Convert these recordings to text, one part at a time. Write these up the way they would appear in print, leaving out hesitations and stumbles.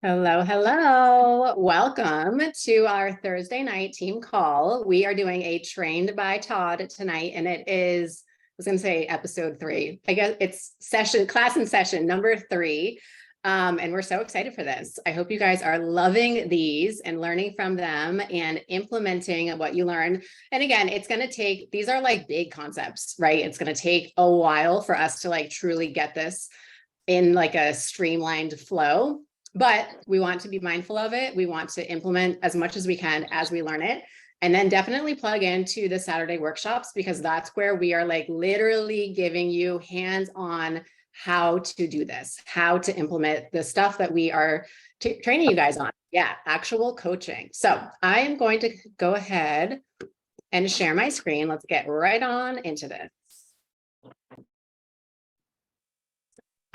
Hello, hello. Welcome to our Thursday night team call. We are doing a trained by Todd tonight, and it is, I was going to say episode 3. I guess it's class in session number 3. And we're so excited for this. I hope you guys are loving these and learning from them and implementing what you learn. And again, it's going to take, these are like big concepts, right? It's going to take a while for us to like truly get this in like a streamlined flow. But we want to be mindful of it. We want to implement as much as we can as we learn it. And then definitely plug into the Saturday workshops, because that's where we are like literally giving you hands-on how to do this, how to implement the stuff that we are training you guys on. Yeah, actual coaching. So I am going to go ahead and share my screen. Let's get right on into this.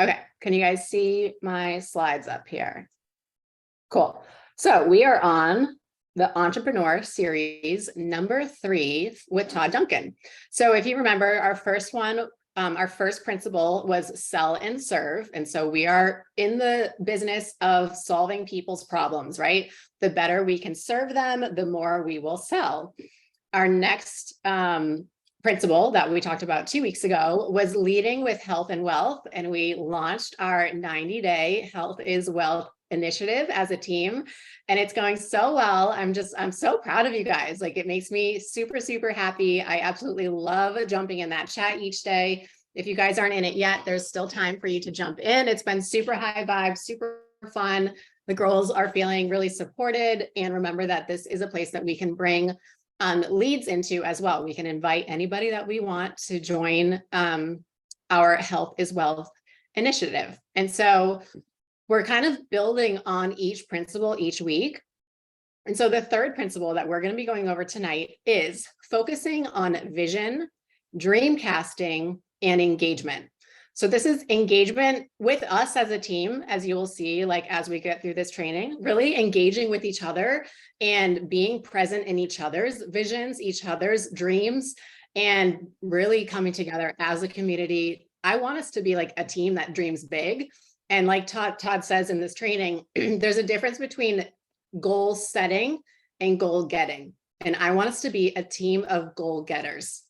Okay, can you guys see my slides up here? Cool. So we are on the Entrepreneur Series number 3 with Todd Duncan. So if you remember, our first one, our first principle was sell and serve. And so we are in the business of solving people's problems, right? The better we can serve them, the more we will sell. Our next principle that we talked about 2 weeks ago was leading with health and wealth. And we launched our 90-day Health is Wealth initiative as a team. And it's going so well. I'm so proud of you guys. Like, it makes me super, super happy. I absolutely love jumping in that chat each day. If you guys aren't in it yet, there's still time for you to jump in. It's been super high vibes, super fun. The girls are feeling really supported. And remember that this is a place that we can bring leads into as well. We can invite anybody that we want to join our Health is Wealth initiative. And so we're kind of building on each principle each week. And so the third principle that we're going to be going over tonight is focusing on vision, dream casting, and engagement. So this is engagement with us as a team, as you will see, like as we get through this training, really engaging with each other and being present in each other's visions, each other's dreams, and really coming together as a community. I want us to be like a team that dreams big. And like Todd says in this training, there's a difference between goal setting and goal getting. And I want us to be a team of goal getters,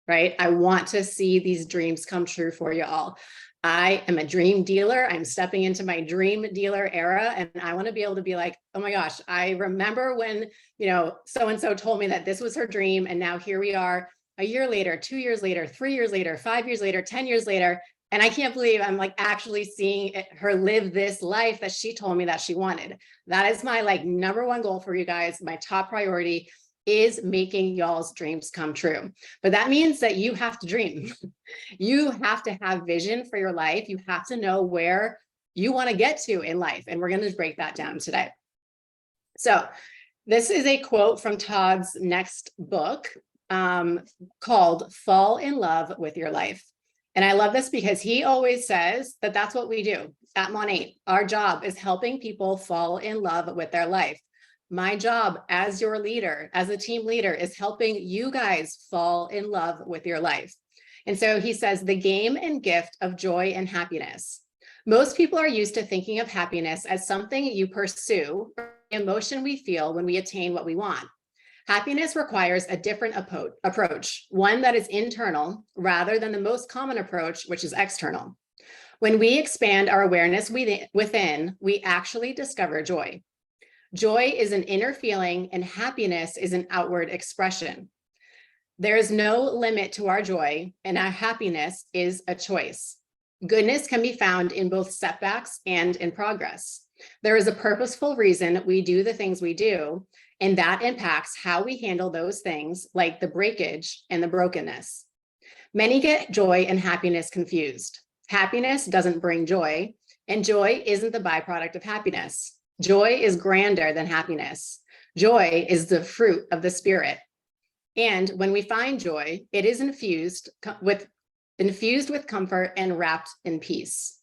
right? I want to see these dreams come true for you all. I am a dream dealer. I'm stepping into my dream dealer era. And I want to be able to be like, oh my gosh, I remember when, so-and-so told me that this was her dream. And now here we are a year later, 2 years later, 3 years later, 5 years later, 10 years later. And I can't believe I'm like actually seeing her live this life that she told me that she wanted. That is my like number one goal for you guys. My top priority is making y'all's dreams come true. But that means that you have to dream. You have to have vision for your life. You have to know where you want to get to in life. And we're going to break that down today. So this is a quote from Todd's next book called Fall in Love with Your Life. And I love this because he always says that that's what we do at Mon8. Our job is helping people fall in love with their life. My job as your leader, as a team leader, is helping you guys fall in love with your life. And so he says, the game and gift of joy and happiness. Most people are used to thinking of happiness as something you pursue, or the emotion we feel when we attain what we want. Happiness requires a different approach, one that is internal rather than the most common approach, which is external. When we expand our awareness within, we actually discover joy. Joy is an inner feeling and happiness is an outward expression. There is no limit to our joy, and our happiness is a choice. Goodness can be found in both setbacks and in progress. There is a purposeful reason we do the things we do, and that impacts how we handle those things like the breakage and the brokenness. Many get joy and happiness confused. Happiness doesn't bring joy, and joy isn't the byproduct of happiness. Joy is grander than happiness. Joy is the fruit of the spirit. And when we find joy, it is infused with comfort and wrapped in peace.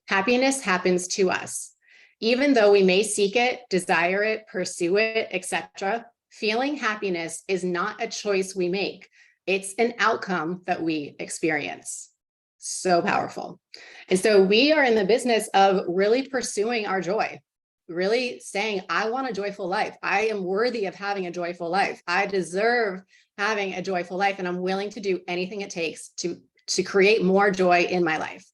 Happiness happens to us. Even though we may seek it, desire it, pursue it, etc., feeling happiness is not a choice we make. It's an outcome that we experience. So powerful. And so we are in the business of really pursuing our joy. really saying, I want a joyful life. I am worthy of having a joyful life. I deserve having a joyful life, and I'm willing to do anything it takes to create more joy in my life.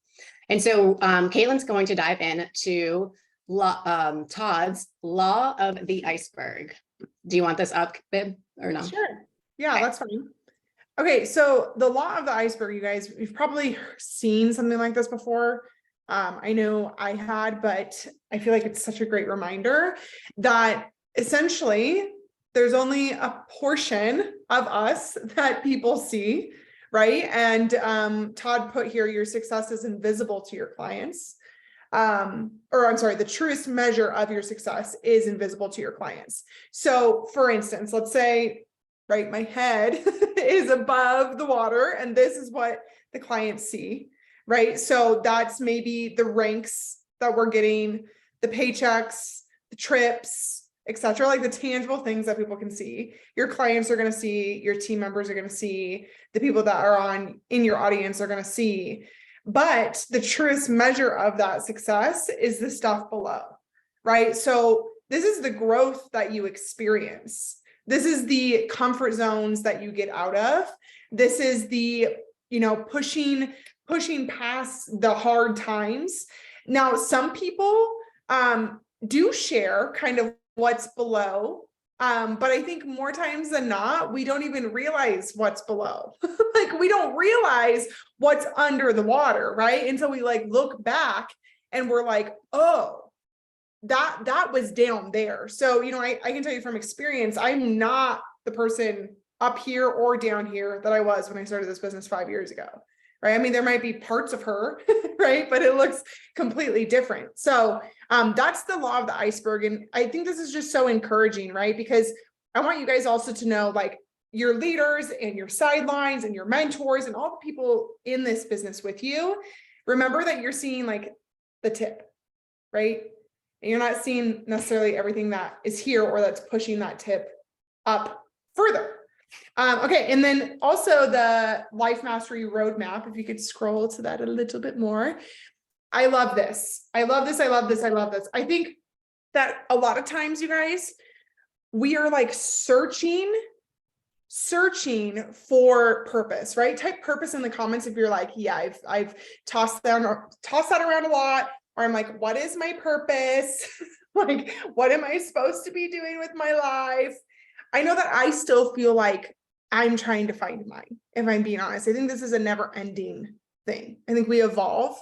And so Caitlin's going to dive into Todd's law of the iceberg. Do you want this up, babe, or no? Sure. Yeah, Okay. that's fine. Okay, so the law of the iceberg, you guys, you've probably seen something like this before. I know I had, but I feel like it's such a great reminder that essentially there's only a portion of us that people see, right? And Todd put here, your success is invisible to your clients. Or I'm sorry, the truest measure of your success is invisible to your clients. So for instance, let's say, right, my head is above the water and this is what the clients see, right? So that's maybe the ranks that we're getting, the paychecks, the trips, etc., like the tangible things that people can see. Your clients are going to see, your team members are going to see, the people that are in your audience are going to see. But the truest measure of that success is the stuff below, right? So this is the growth that you experience. This is the comfort zones that you get out of. This is the, pushing past the hard times. Now, some people do share kind of what's below. But I think more times than not, we don't even realize what's below. Like we don't realize what's under the water, right? Until we like look back and we're like, oh, that was down there. So, I can tell you from experience, I'm not the person up here or down here that I was when I started this business 5 years ago, right? I mean, there might be parts of her, right? But it looks completely different. So that's the law of the iceberg. And I think this is just so encouraging, right? Because I want you guys also to know, like, your leaders and your sidelines and your mentors and all the people in this business with you, remember that you're seeing like the tip, right? And you're not seeing necessarily everything that is here or that's pushing that tip up further. Okay, and then also the Life Mastery Roadmap, if you could scroll to that a little bit more. I love this. I love this. I love this. I love this. I think that a lot of times, you guys, we are like searching for purpose, right? Type purpose in the comments if you're like, yeah, I've tossed that around a lot, or I'm like, what is my purpose? Like, what am I supposed to be doing with my life? I know that I still feel like I'm trying to find mine, if I'm being honest. I think this is a never-ending thing. I think we evolve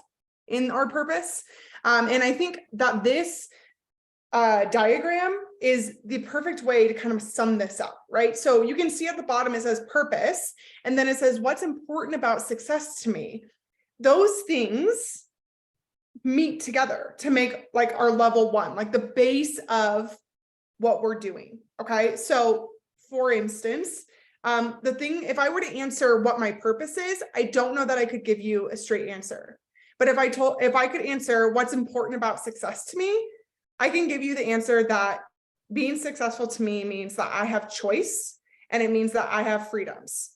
in our purpose. And I think that this diagram is the perfect way to kind of sum this up, right? So you can see at the bottom, it says purpose, and then it says, what's important about success to me? Those things meet together to make like our level one, like the base of what we're doing. Okay. So for instance, the thing, if I were to answer what my purpose is, I don't know that I could give you a straight answer. But if I could answer what's important about success to me, I can give you the answer that being successful to me means that I have choice and it means that I have freedoms.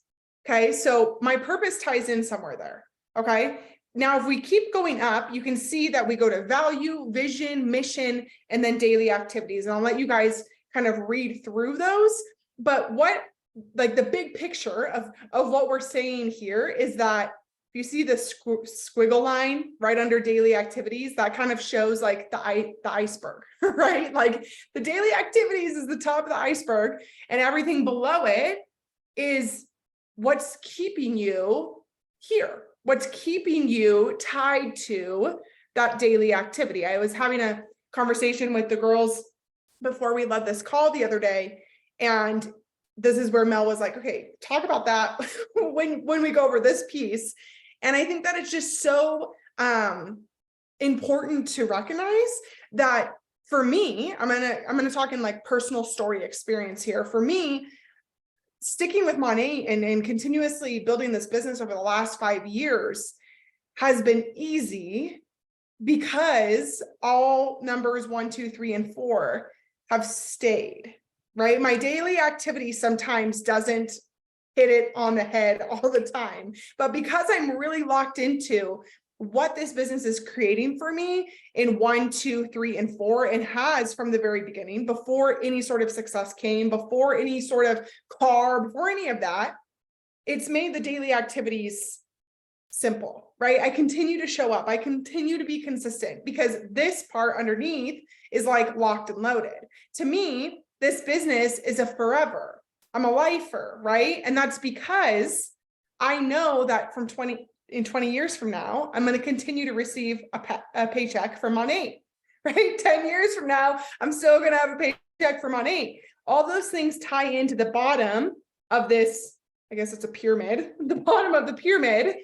Okay. So my purpose ties in somewhere there. Okay. Now, if we keep going up, you can see that we go to value, vision, mission, and then daily activities. And I'll let you guys kind of read through those. But what, like the big picture of what we're saying here is that if you see the squiggle line right under daily activities, that kind of shows like the iceberg, right? Like the daily activities is the top of the iceberg, and everything below it is what's keeping you here. What's keeping you tied to that daily activity. I was having a conversation with the girls before we led this call the other day, and this is where Mel was like, okay, talk about that when we go over this piece. And I think that it's just so important to recognize that for me, I'm gonna talk in like personal story experience here. For me, sticking with Money and continuously building this business over the last 5 years has been easy because all numbers 1, 2, 3, and 4 have stayed, right? My daily activity sometimes doesn't hit it on the head all the time, but because I'm really locked into what this business is creating for me in 1, 2, 3, and 4, and has from the very beginning, before any sort of success came, before any sort of car, before any of that. It's made the daily activities simple, right? I continue to show up. I continue to be consistent because this part underneath is like locked and loaded. To me, this business is a forever. I'm a lifer, right? And that's because I know that in 20 years from now, I'm going to continue to receive a paycheck from On 8, right? 10 years from now, I'm still going to have a paycheck from On 8. All those things tie into the bottom of this, I guess it's a pyramid, the bottom of the pyramid,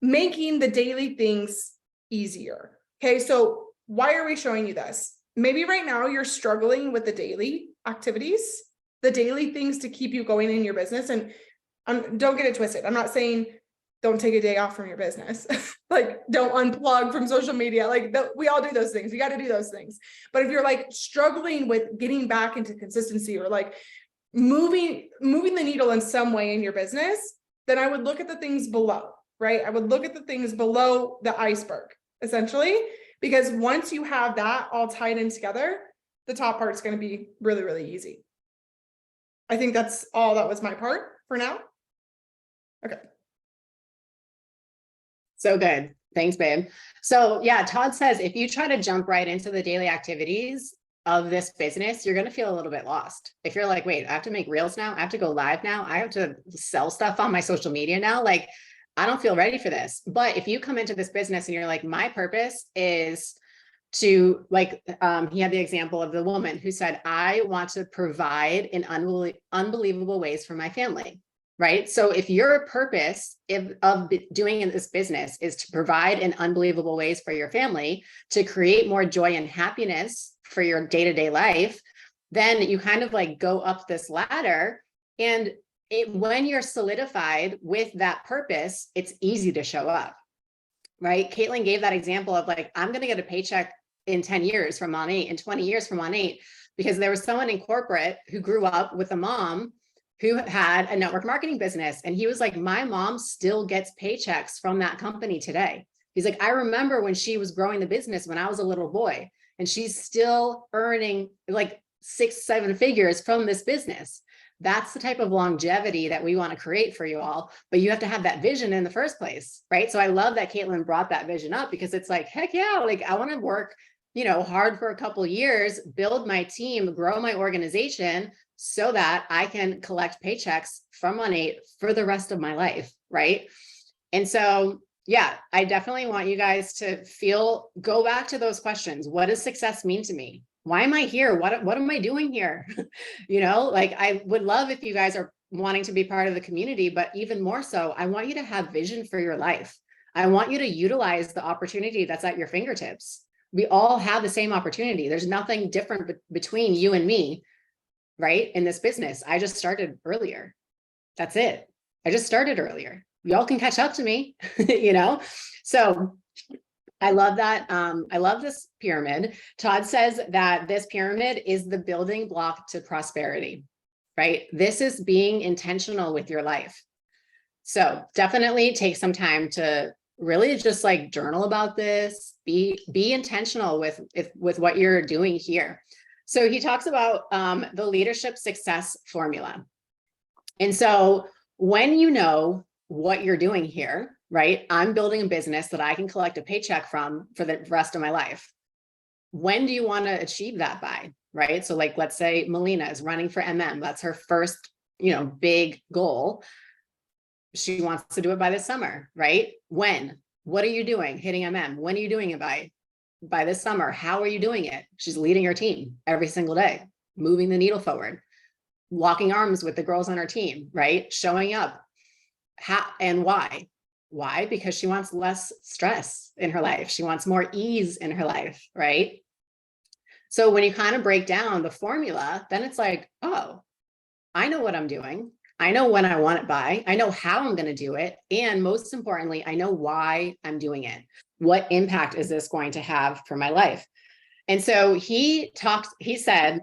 making the daily things easier. Okay, so why are we showing you this? Maybe right now you're struggling with the daily activities, the daily things to keep you going in your business. And don't get it twisted. I'm not saying don't take a day off from your business. Like, don't unplug from social media. Like, we all do those things. We got to do those things. But if you're like struggling with getting back into consistency, or like moving the needle in some way in your business, then I would look at the things below, right? I would look at the things below the iceberg, essentially, because once you have that all tied in together, the top part's going to be really, really easy. I think that's all that was my part for now. Okay. So good. Thanks, babe. So yeah, Todd says, if you try to jump right into the daily activities of this business, you're going to feel a little bit lost. If you're like, wait, I have to make reels now. I have to go live now. I have to sell stuff on my social media now. Like, I don't feel ready for this. But if you come into this business and you're like, my purpose is to, like, he had the example of the woman who said, I want to provide in unbelievable ways for my family. Right. So if your purpose of doing in this business is to provide in unbelievable ways for your family, to create more joy and happiness for your day-to-day life, then you kind of like go up this ladder. And when you're solidified with that purpose, it's easy to show up. Right. Caitlin gave that example of like, I'm going to get a paycheck in 10 years from On 8, in 20 years from On 8, because there was someone in corporate who grew up with a mom who had a network marketing business. And he was like, my mom still gets paychecks from that company today. He's like, I remember when she was growing the business when I was a little boy, and she's still earning like 6-7 figures from this business. That's the type of longevity that we want to create for you all, but you have to have that vision in the first place, right? So I love that Caitlin brought that vision up, because it's like, heck yeah, like I want to work, hard for a couple of years, build my team, grow my organization, so that I can collect paychecks from On 8 for the rest of my life, right? And so, yeah, I definitely want you guys to go back to those questions. What does success mean to me? Why am I here? What am I doing here? Like, I would love if you guys are wanting to be part of the community, but even more so, I want you to have vision for your life. I want you to utilize the opportunity that's at your fingertips. We all have the same opportunity. There's nothing different between you and me, right? In this business, I just started earlier. That's it. I just started earlier. Y'all can catch up to me, So I love that. I love this pyramid. Todd says that this pyramid is the building block to prosperity, right? This is being intentional with your life. So definitely take some time to really just like journal about this, be intentional with what you're doing here. So he talks about the leadership success formula. And so when you know what you're doing here, right? I'm building a business that I can collect a paycheck from for the rest of my life. When do you want to achieve that by, right? So like, let's say Melina is running for MM. That's her first, big goal. She wants to do it by this summer, right? When? What are you doing? Hitting MM. When are you doing it by this summer? How are you doing it? She's leading her team every single day, moving the needle forward, locking arms with the girls on her team, right? Showing up. How and why? Why? Because she wants less stress in her life. She wants more ease in her life, right? So when you kind of break down the formula, then it's like, oh, I know what I'm doing. I know when I want it by. I know how I'm going to do it. And most importantly, I know why I'm doing it. What impact is this going to have for my life? And so he said,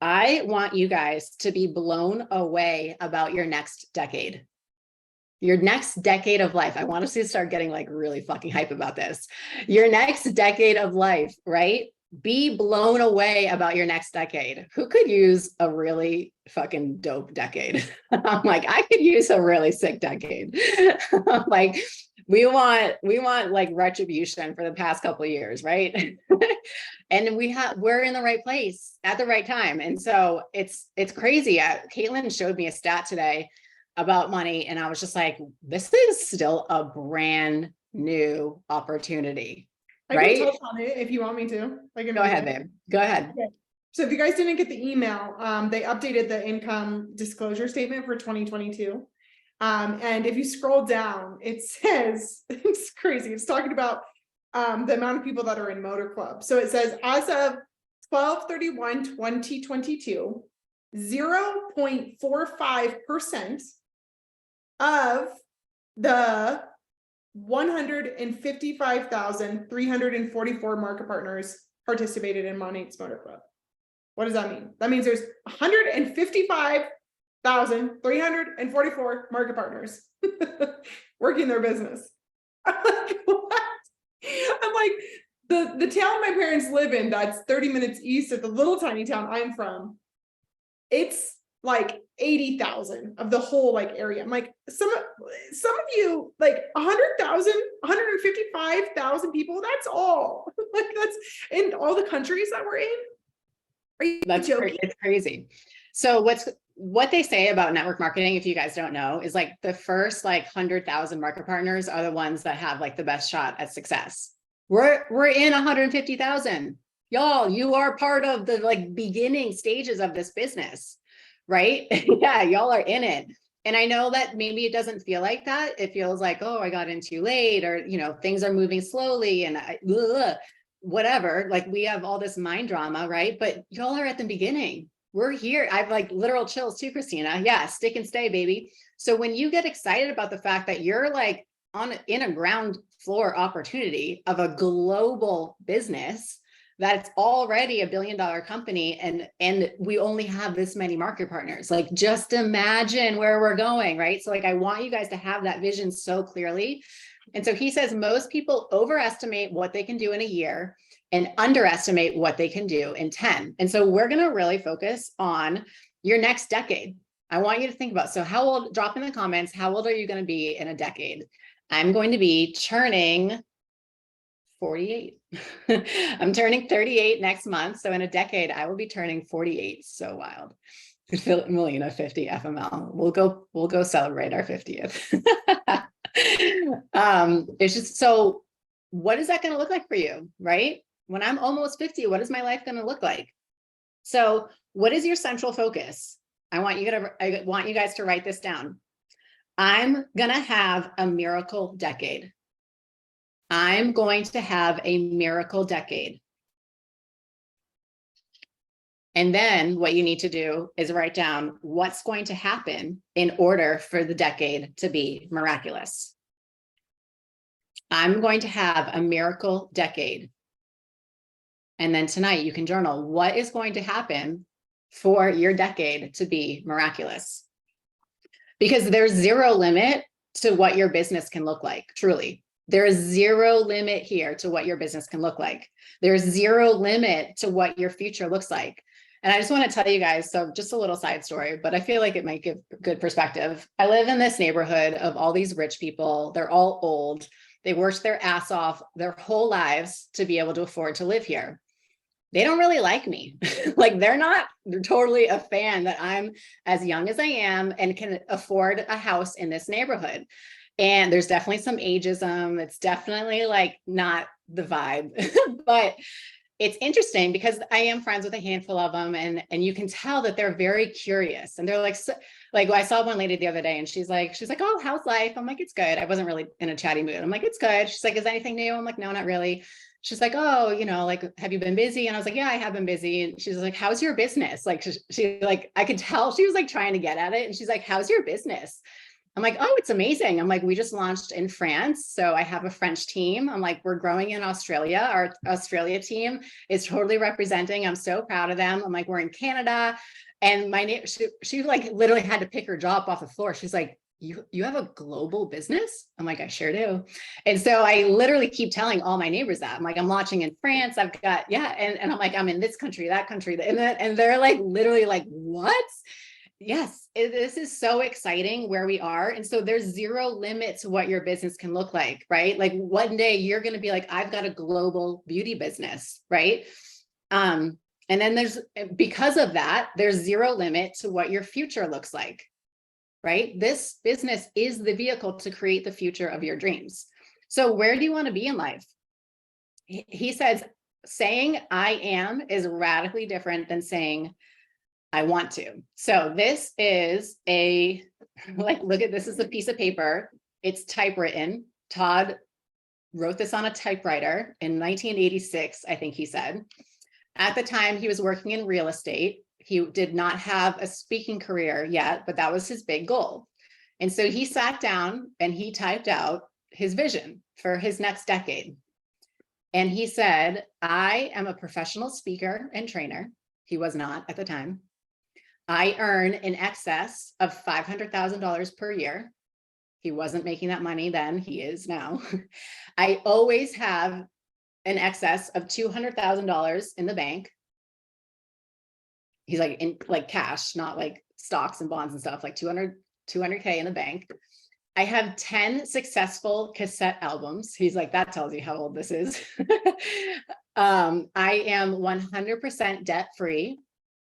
I want you guys to be blown away about your next decade. Your next decade of life. I want us to start getting like really fucking hype about this. Your next decade of life, right? Be blown away about your next decade. Who could use a really fucking dope decade? I'm like, I could use a really sick decade. Like, we want like retribution for the past couple of years, right? And we're in the right place at the right time. And so it's crazy. Caitlin showed me a stat today about money, and I was just like, this is still a brand new opportunity, right? I can touch on it if you want me to. Go ahead, babe. Go ahead. Okay. So if you guys didn't get the email, they updated the income disclosure statement for 2022. And if you scroll down, it says, it's crazy. It's talking about the amount of people that are in Motor Club. So it says, as of 12/31/2022, 0.45% of the 155,344 market partners participated in Montaigne's Motor Club. What does that mean? That means there's 155,344 market partners working their business. I'm like, what? I'm like, the town my parents live in, that's 30 minutes east of the little tiny town I'm from, it's like 80,000 of the whole like area. I'm like, some of you, like 100,000, 155,000 people, that's all. Like, that's in all the countries that we're in. Are you joking? It's crazy. So what they say about network marketing, if you guys don't know, is like the first like 100,000 market partners are the ones that have like the best shot at success. We're in 150,000. Y'all, you are part of the like beginning stages of this business, right? Yeah, y'all are in it. And I know that maybe it doesn't feel like that. It feels like, oh, I got in too late, or, you know, things are moving slowly and whatever. Like, we have all this mind drama, right? But y'all are at the beginning. We're here. I've like literal chills too, Christina. Yeah, stick and stay, baby. So when you get excited about the fact that you're like in a ground floor opportunity of a global business that's already $1 billion company, and we only have this many market partners, like, just imagine where we're going, right? So like, I want you guys to have that vision so clearly. And so he says most people overestimate what they can do in a year and underestimate what they can do in 10. And so we're going to really focus on your next decade. I want you to think about, so how old, drop in the comments, how old are you going to be in a decade? I'm going to be turning 48. I'm turning 38 next month. So in a decade, I will be turning 48. So wild. Melina, 50 FML. We'll go celebrate our 50th. It's just, so what is that going to look like for you, right? When I'm almost 50, what is my life going to look like? So what is your central focus? I want you guys to write this down. I'm going to have a miracle decade. I'm going to have a miracle decade. And then what you need to do is write down what's going to happen in order for the decade to be miraculous. I'm going to have a miracle decade. And then tonight you can journal what is going to happen for your decade to be miraculous. Because there's zero limit to what your business can look like, truly. There is zero limit here to what your business can look like. There's zero limit to what your future looks like. And I just want to tell you guys, so just a little side story, but I feel like it might give good perspective. I live in this neighborhood of all these rich people. They're all old. They worked their ass off their whole lives to be able to afford to live here. They don't really like me. Like, they're totally a fan that I'm as young as I am and can afford a house in this neighborhood. And there's definitely some ageism. It's definitely like not the vibe, but it's interesting because I am friends with a handful of them, and you can tell that they're very curious, and they're like I saw one lady the other day, and she's like, oh, how's life? I'm like, it's good. I wasn't really in a chatty mood. I'm like, it's good. She's like, is anything new? I'm like, no, not really. She's like, oh, you know, like, have you been busy? And I was like, yeah, I have been busy. And she's like, how's your business? Like, she like, I could tell she was like trying to get at it. And she's like, how's your business? I'm like, oh, it's amazing. I'm like, we just launched in France. So I have a French team. I'm like, we're growing in Australia. Our Australia team is totally representing. I'm so proud of them. I'm like, we're in Canada. And my name, she like literally had to pick her jaw up off the floor. She's like, you have a global business? I'm like, I sure do. And so I literally keep telling all my neighbors that. I'm like, I'm launching in France. I've got, yeah. And I'm like, I'm in this country, that country. And they're like, literally like, what? Yes, this is so exciting where we are. And so there's zero limit to what your business can look like, right? Like one day you're going to be like, I've got a global beauty business, right? And then because of that, there's zero limit to what your future looks like, right? This business is the vehicle to create the future of your dreams. So where do you want to be in life? He says, saying I am is radically different than saying I want to. So this is look at this is a piece of paper. It's typewritten. Todd wrote this on a typewriter in 1986, I think he said. At the time, he was working in real estate. He did not have a speaking career yet, but that was his big goal. And so he sat down and he typed out his vision for his next decade. And he said, I am a professional speaker and trainer. He was not at the time. I earn in excess of $500,000 per year. He wasn't making that money then, he is now. I always have an excess of $200,000 in the bank. He's like, in like cash, not like stocks and bonds and stuff, like 200K in the bank. I have 10 successful cassette albums. He's like, that tells you how old this is. I am 100% debt-free.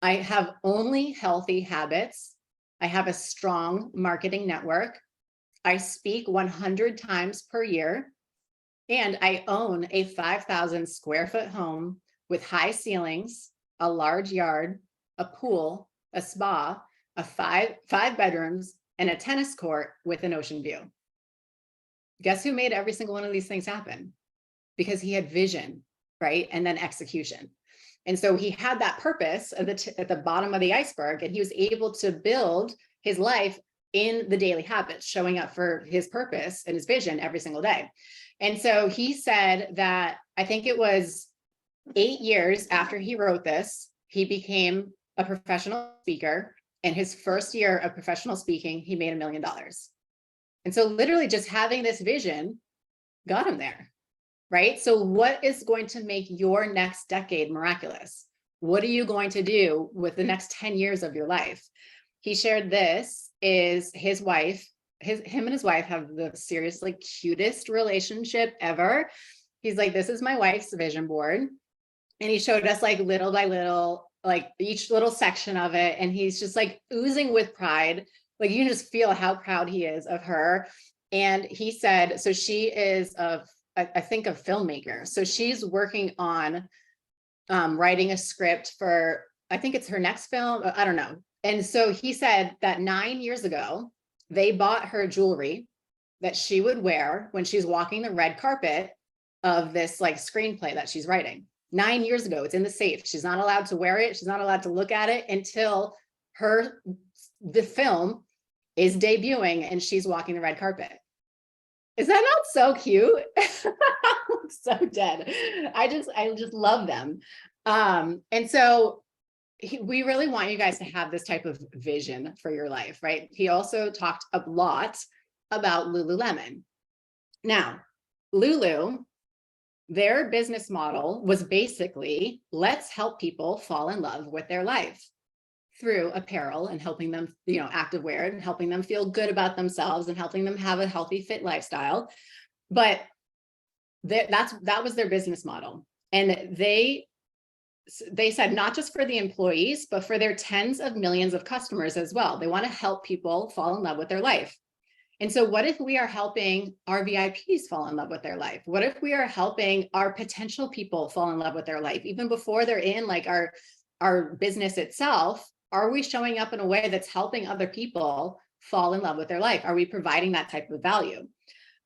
I have only healthy habits. I have a strong marketing network. I speak 100 times per year. And I own a 5,000 square foot home with high ceilings, a large yard, a pool, a spa, five bedrooms, and a tennis court with an ocean view. Guess who made every single one of these things happen? Because he had vision, right? And then execution. And so he had that purpose at the bottom of the iceberg, and he was able to build his life in the daily habits, showing up for his purpose and his vision every single day. And so he said that, I think it was 8 years after he wrote this, he became a professional speaker. And his first year of professional speaking, he made $1 million. And so literally just having this vision got him there. Right? So what is going to make your next decade miraculous? What are you going to do with the next 10 years of your life? He shared this is his wife, him and his wife have the seriously cutest relationship ever. He's like, this is my wife's vision board. And he showed us like little by little, like each little section of it. And he's just like oozing with pride. Like you can just feel how proud he is of her. And he said, so she is I think a filmmaker. So she's working on writing a script for, I think it's her next film. I don't know. And so he said that 9 years ago, they bought her jewelry that she would wear when she's walking the red carpet of this like screenplay that she's writing. 9 years ago, it's in the safe. She's not allowed to wear it. She's not allowed to look at it until the film is debuting and she's walking the red carpet. Is that not so cute? I'm so dead. I just love them. And so we really want you guys to have this type of vision for your life, right? He also talked a lot about Lululemon. Now, Lulu, their business model was basically, let's help people fall in love with their life through apparel and helping them, activewear and helping them feel good about themselves and helping them have a healthy, fit lifestyle. But that was their business model. And they said not just for the employees, but for their tens of millions of customers as well. They want to help people fall in love with their life. And so what if we are helping our VIPs fall in love with their life? What if we are helping our potential people fall in love with their life, even before they're in like our business itself? Are we showing up in a way that's helping other people fall in love with their life? Are we providing that type of value?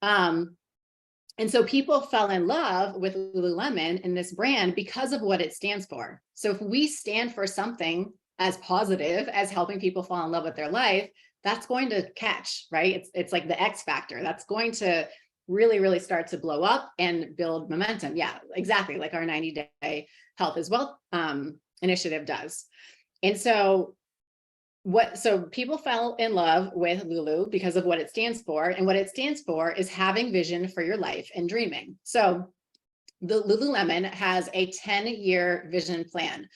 And so people fell in love with Lululemon and this brand because of what it stands for. So if we stand for something as positive as helping people fall in love with their life, that's going to catch, right? It's like the X factor. That's going to really, really start to blow up and build momentum. Yeah, exactly. Like our 90-day health as well initiative does. And so So people fell in love with Lulu because of what it stands for. And what it stands for is having vision for your life and dreaming. So the Lululemon has a 10-year vision plan.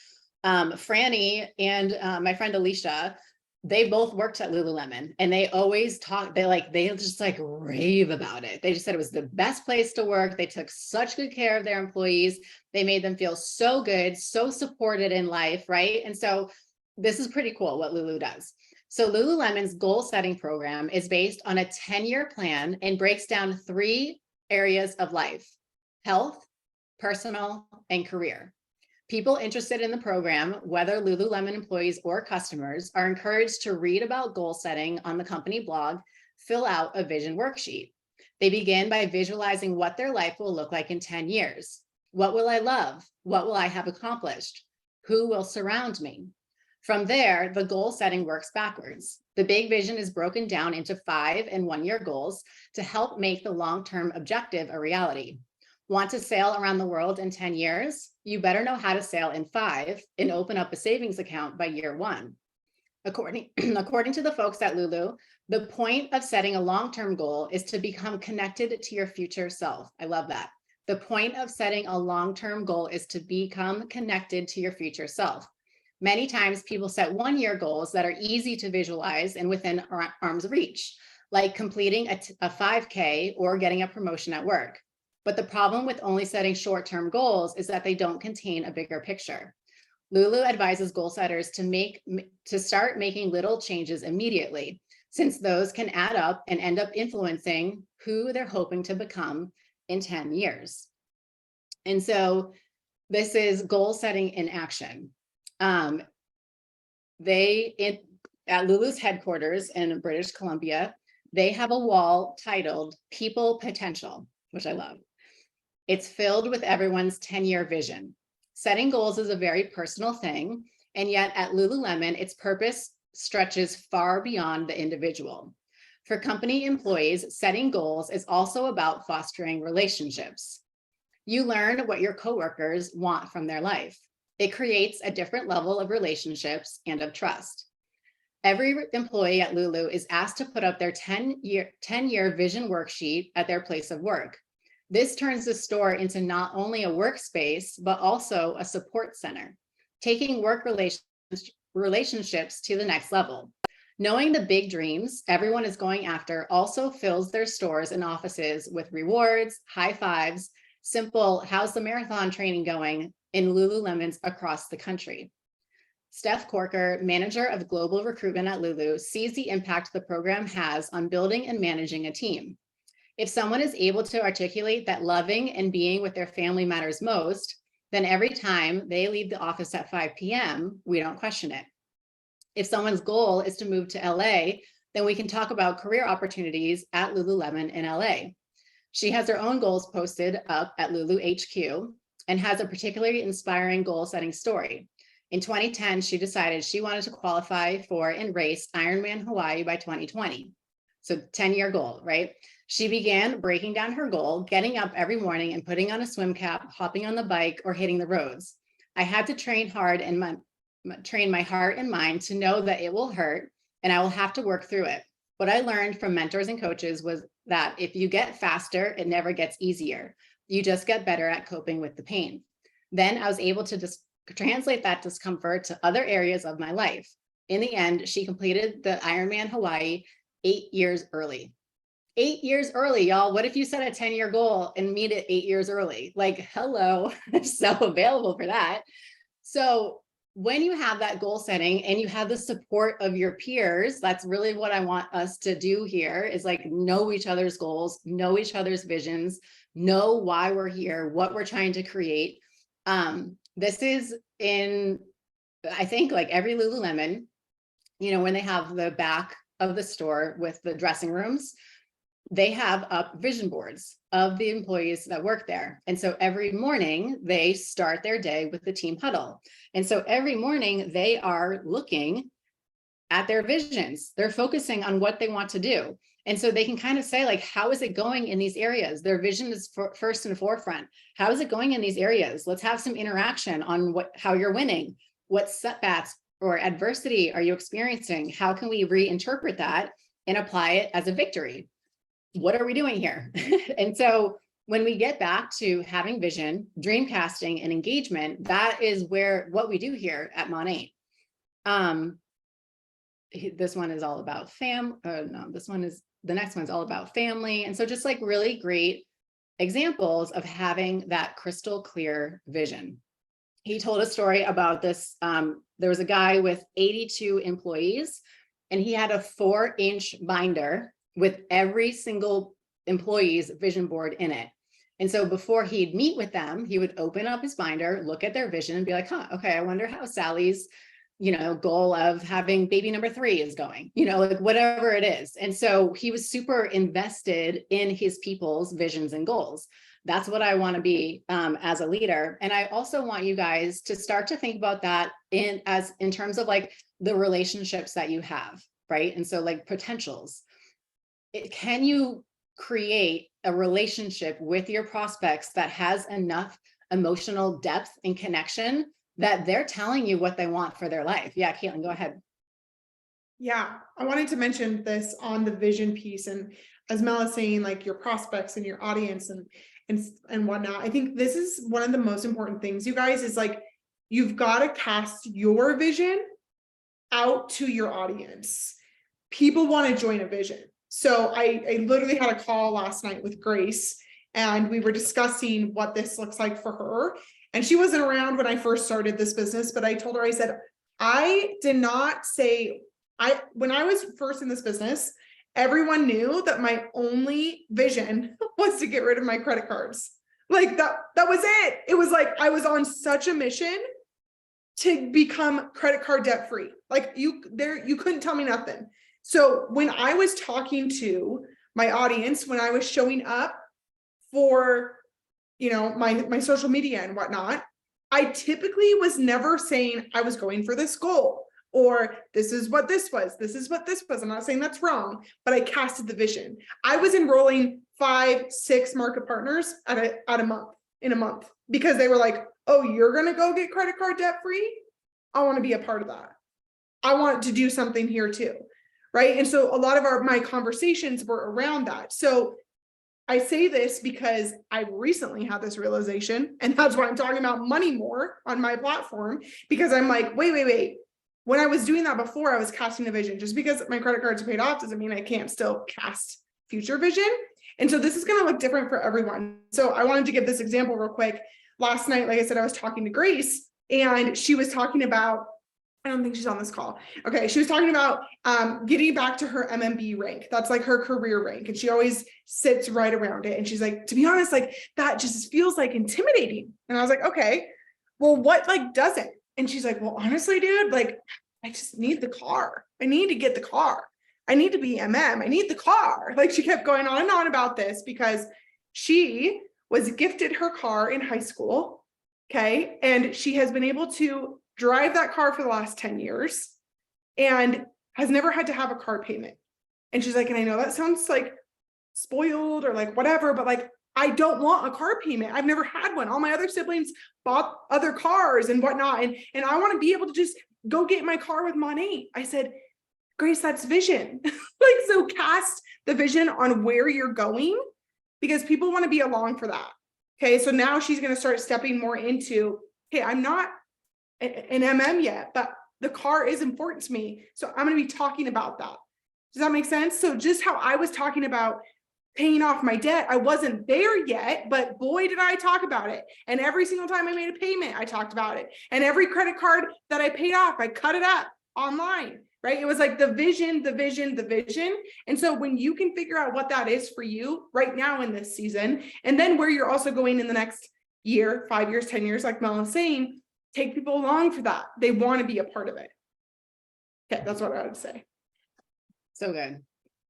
Franny and my friend Alicia, they both worked at Lululemon, and they always talk, they just like rave about it. They just said it was the best place to work. They took such good care of their employees. They made them feel so good, so supported in life, right? And so this is pretty cool what Lulu does. So Lululemon's goal setting program is based on a 10-year plan and breaks down 3 areas of life: health, personal, and career. People interested in the program, whether Lululemon employees or customers, are encouraged to read about goal setting on the company blog, fill out a vision worksheet. They begin by visualizing what their life will look like in 10 years. What will I love? What will I have accomplished? Who will surround me? From there, the goal setting works backwards. The big vision is broken down into 5 and 1-year goals to help make the long-term objective a reality. Want to sail around the world in 10 years? You better know how to sail in 5 and open up a savings account by year 1. According to the folks at Lulu, the point of setting a long-term goal is to become connected to your future self. I love that. The point of setting a long-term goal is to become connected to your future self. Many times people set 1-year goals that are easy to visualize and within arm's reach, like completing a 5K or getting a promotion at work. But the problem with only setting short-term goals is that they don't contain a bigger picture. Lulu advises goal setters to start making little changes immediately, since those can add up and end up influencing who they're hoping to become in 10 years. And so this is goal setting in action. At Lulu's headquarters in British Columbia, they have a wall titled People Potential, which I love. It's filled with everyone's 10-year vision. Setting goals is a very personal thing, and yet at Lululemon, its purpose stretches far beyond the individual. For company employees, setting goals is also about fostering relationships. You learn what your coworkers want from their life. It creates a different level of relationships and of trust. Every employee at Lulu is asked to put up their 10-year vision worksheet at their place of work. This turns the store into not only a workspace, but also a support center, taking work relationships to the next level. Knowing the big dreams everyone is going after also fills their stores and offices with rewards, high fives, simple "how's the marathon training going" in Lululemons across the country. Steph Corker, manager of global recruitment at Lulu, sees the impact the program has on building and managing a team. If someone is able to articulate that loving and being with their family matters most, then every time they leave the office at 5 p.m., we don't question it. If someone's goal is to move to LA, then we can talk about career opportunities at Lululemon in LA. She has her own goals posted up at Lulu HQ and has a particularly inspiring goal-setting story. In 2010, she decided she wanted to qualify for and race Ironman Hawaii by 2020. So 10-year goal, right? She began breaking down her goal, getting up every morning and putting on a swim cap, hopping on the bike, or hitting the roads. I had to train hard and train my heart and mind to know that it will hurt and I will have to work through it. What I learned from mentors and coaches was that if you get faster, it never gets easier. You just get better at coping with the pain. Then I was able to translate that discomfort to other areas of my life. In the end, she completed the Ironman Hawaii 8 years early. 8 years early, y'all. What if you set a 10-year goal and meet it 8 years early? Like, hello, so available for that. So when you have that goal setting and you have the support of your peers, that's really what I want us to do here is like know each other's goals, know each other's visions, know why we're here, what we're trying to create. This is in, I think, like every Lululemon, you know, when they have the back of the store with the dressing rooms, they have up vision boards of the employees that work there. And so every morning they start their day with the team huddle. And so every morning they are looking at their visions. They're focusing on what they want to do. And so they can kind of say, like, how is it going in these areas? Their vision is first and forefront. How is it going in these areas? Let's have some interaction on how you're winning, what setbacks or adversity are you experiencing? How can we reinterpret that and apply it as a victory? What are we doing here? And so when we get back to having vision, dream casting, and engagement, that is where what we do here at Mon8. This one is all about the next one's all about family. And so just like really great examples of having that crystal clear vision. He told a story about this. There was a guy with 82 employees, and he had a 4-inch binder with every single employee's vision board in it. And so before he'd meet with them, he would open up his binder, look at their vision and be like, okay, I wonder how Sally's, goal of having baby number 3 is going, like whatever it is. And so he was super invested in his people's visions and goals. That's what I want to be as a leader. And I also want you guys to start to think about that in terms of like the relationships that you have, right? And so like potentials. Can you create a relationship with your prospects that has enough emotional depth and connection that they're telling you what they want for their life? Yeah, Caitlin, go ahead. Yeah, I wanted to mention this on the vision piece. And as Mel is saying, like your prospects and your audience and whatnot, I think this is one of the most important things, you guys, is like, you've got to cast your vision out to your audience. People want to join a vision. So I literally had a call last night with Grace, and we were discussing what this looks like for her. And she wasn't around when I first started this business, but I told her, I said, I did not say, when I was first in this business, everyone knew that my only vision was to get rid of my credit cards. Like that was it. It was like, I was on such a mission to become credit card debt free. Like you couldn't tell me nothing. So when I was talking to my audience, when I was showing up for, my social media and whatnot, I typically was never saying I was going for this goal, or this is what this was. This is what this was. I'm not saying that's wrong, but I casted the vision. I was enrolling 5-6 market partners in a month, because they were like, oh, you're going to go get credit card debt free? I want to be a part of that. I want to do something here too. Right. And so a lot of my conversations were around that. So I say this because I recently had this realization, and that's why I'm talking about money more on my platform, because I'm like, wait. When I was doing that before, I was casting a vision. Just because my credit cards are paid off doesn't mean I can't still cast future vision. And so this is going to look different for everyone. So I wanted to give this example real quick. Last night, like I said, I was talking to Grace, and she was talking about, I don't think she's on this call. Okay. She was talking about getting back to her MMB rank. That's like her career rank. And she always sits right around it. And she's like, to be honest, like that just feels like intimidating. And I was like, okay, well, what like doesn't? And she's like, well, honestly, dude, like I just need the car. I need to get the car. I need to be MM. I need the car. Like she kept going on and on about this because she was gifted her car in high school. Okay. And she has been able to drive that car for the last 10 years and has never had to have a car payment. And she's like, and I know that sounds like spoiled or like whatever, but like, I don't want a car payment. I've never had one. All my other siblings bought other cars and whatnot. And I want to be able to just go get my car with Mon8. I said, Grace, that's vision. Like, so cast the vision on where you're going, because people want to be along for that. Okay. So now she's going to start stepping more into, hey, I'm not an MM yet, but the car is important to me. So I'm going to be talking about that. Does that make sense? So just how I was talking about paying off my debt, I wasn't there yet, but boy, did I talk about it. And every single time I made a payment, I talked about it. And every credit card that I paid off, I cut it up online, right? It was like the vision. And so when you can figure out what that is for you right now in this season, and then where you're also going in the next year, 5 years, 10 years, like Mel is saying, take people along for that. They want to be a part of it. Okay, that's what I would say. So good.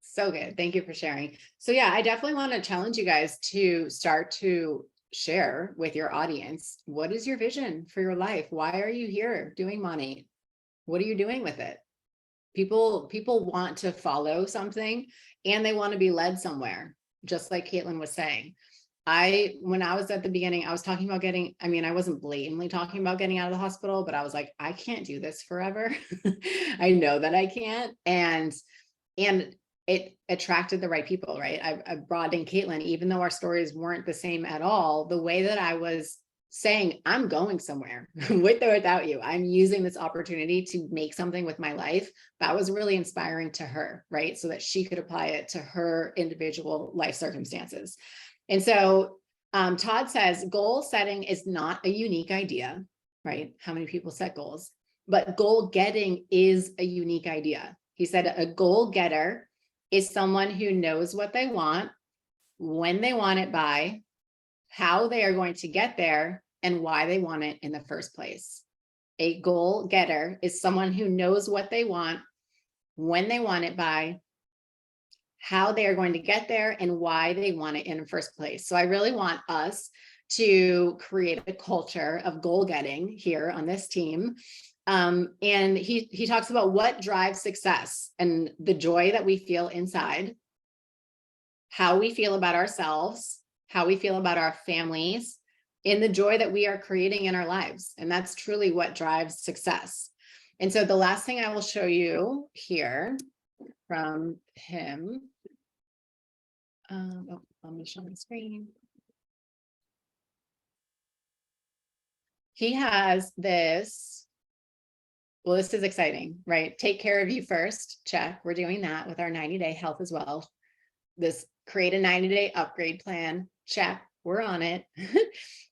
So good. Thank you for sharing. So yeah, I definitely want to challenge you guys to start to share with your audience. What is your vision for your life? Why are you here doing Mon8? What are you doing with it? People want to follow something, and they want to be led somewhere, just like Caitlin was saying. when I was at the beginning, I was talking about getting, I mean, I wasn't blatantly talking about getting out of the hospital, but I was like, I can't do this forever. I know that I can't. And it attracted the right people, right? I brought in Caitlin, even though our stories weren't the same at all, the way that I was saying, I'm going somewhere with or without you. I'm using this opportunity to make something with my life. That was really inspiring to her, right? So that she could apply it to her individual life circumstances. And so Todd says, goal setting is not a unique idea, right? How many people set goals? But goal getting is a unique idea. He said a goal getter is someone who knows what they want, when they want it by, how they are going to get there, and why they want it in the first place. A goal getter is someone who knows what they want, when they want it by, how they are going to get there, and why they want it in the first place. So I really want us to create a culture of goal getting here on this team. And he talks about what drives success and the joy that we feel inside, how we feel about ourselves, how we feel about our families, in the joy that we are creating in our lives. And that's truly what drives success. And so the last thing I will show you here from him, I'm going to show my screen. He has this, well, this is exciting, right? Take care of you first, check. We're doing that with our 90-day health as well. This create a 90-day upgrade plan, check, we're on it.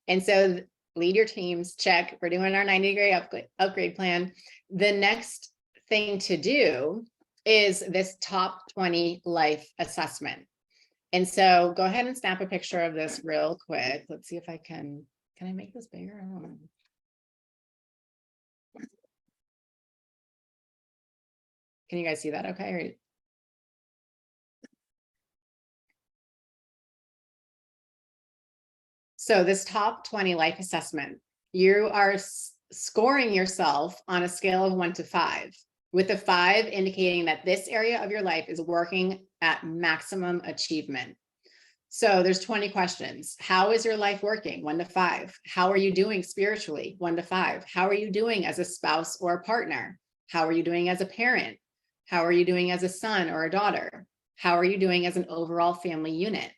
And so lead your teams, check, we're doing our 90-day upgrade plan. The next thing to do is this top 20 life assessment. And so go ahead and snap a picture of this real quick. Let's see if I can I make this bigger? I don't know. Can you guys see that okay? So this top 20 life assessment, you are scoring yourself on a scale of 1 to 5, with a 5 indicating that this area of your life is working at maximum achievement. So there's 20 questions. How is your life working? 1 to 5. How are you doing spiritually? 1 to 5. How are you doing as a spouse or a partner? How are you doing as a parent? How are you doing as a son or a daughter? How are you doing as an overall family unit?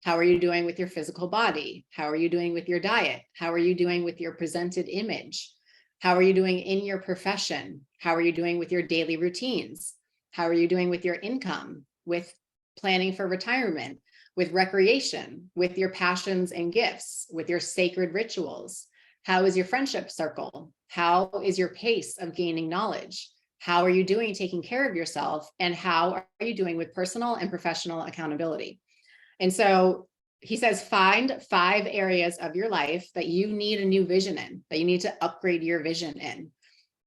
How are you doing with your physical body? How are you doing with your diet? How are you doing with your presented image? How are you doing in your profession? How are you doing with your daily routines? How are you doing with your income, with planning for retirement, with recreation, with your passions and gifts, with your sacred rituals? How is your friendship circle? How is your pace of gaining knowledge? How are you doing taking care of yourself? And how are you doing with personal and professional accountability? And so he says, find 5 areas of your life that you need a new vision in, that you need to upgrade your vision in,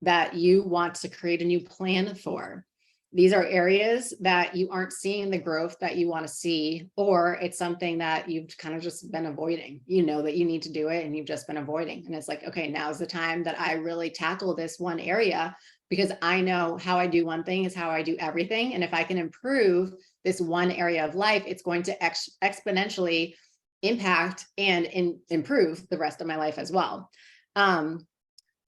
that you want to create a new plan for. These are areas that you aren't seeing the growth that you want to see, or it's something that you've kind of just been avoiding. You know that you need to do it and you've just been avoiding. And it's like, okay, now's the time that I really tackle this one area, because I know how I do one thing is how I do everything. And if I can improve this one area of life, it's going to exponentially impact and improve the rest of my life as well.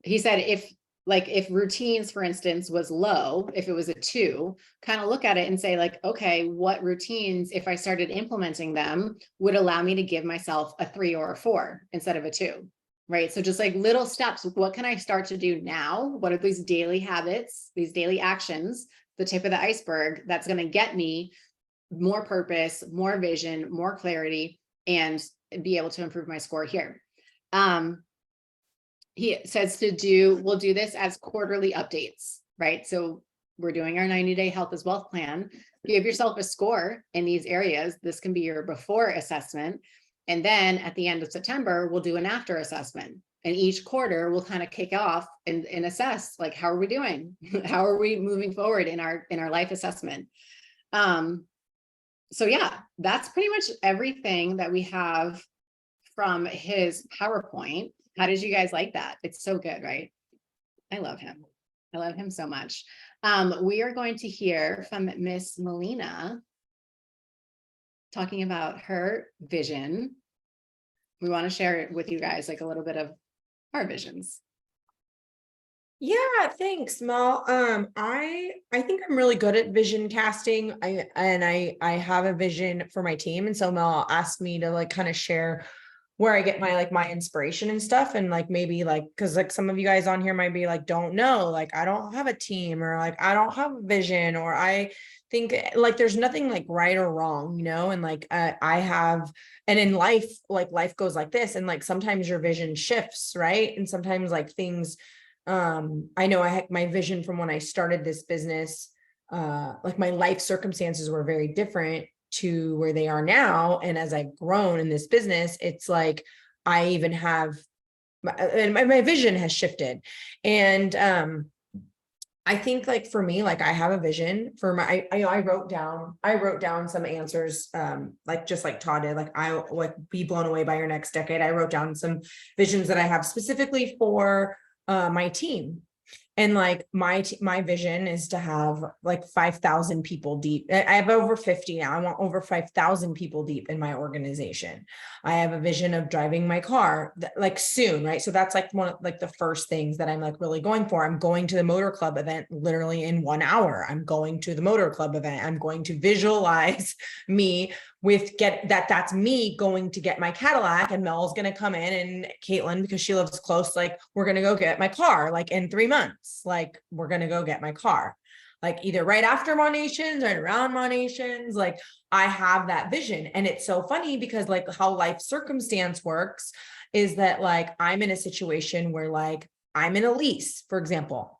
He said, if routines, for instance, was low, if it was a 2, kind of look at it and say like, okay, what routines, if I started implementing them, would allow me to give myself a 3 or a 4 instead of a 2, right? So just like little steps, what can I start to do now? What are these daily habits, these daily actions, the tip of the iceberg that's going to get me more purpose, more vision, more clarity, and be able to improve my score here. He says we'll do this as quarterly updates, right? So we're doing our 90-day health as wealth plan. Give yourself a score in these areas. This can be your before assessment. And then at the end of September, we'll do an after assessment. And each quarter we'll kind of kick off and assess, like, how are we doing? How are we moving forward in our life assessment? So yeah, that's pretty much everything that we have from his PowerPoint. How did you guys like that? It's so good, right? I love him. I love him so much. We are going to hear from Miss Melina talking about her vision we want to share with you guys like a little bit of our visions. Yeah, thanks, Mel. I think I'm really good at vision casting. I have a vision for my team. And so Mel asked me to like kind of share where I get my inspiration and stuff. And like maybe like because like some of you guys on here might be like, don't know, like I don't have a team, or like I don't have a vision, or I think like there's nothing like right or wrong, you know, and like I have, and in life, like life goes like this, and like sometimes your vision shifts, right? And sometimes like things I know I had my vision from when I started this business, like my life circumstances were very different to where they are now. And as I've grown in this business, it's like I even have my vision has shifted. And I think like for me, like I have a vision for my I wrote down some answers, like just like Todd did, like I like be blown away by your next decade. I wrote down some visions that I have specifically for my team. And like my vision is to have like 5,000 people deep. I have over 50 now. I want over 5,000 people deep in my organization. I have a vision of driving my car like soon, right? So that's like one of like the first things that I'm like really going for. I'm going to the motor club event literally in 1 hour. I'm going to the motor club event. I'm going to visualize me with that's me going to get my Cadillac, and Mel's going to come in, and Caitlin, because she lives close, like we're going to go get my car, like in 3 months, like we're going to go get my car, like either right after Monations, right around Monations. Like I have that vision. And it's so funny because like how life circumstance works is that like I'm in a situation where like I'm in a lease, for example,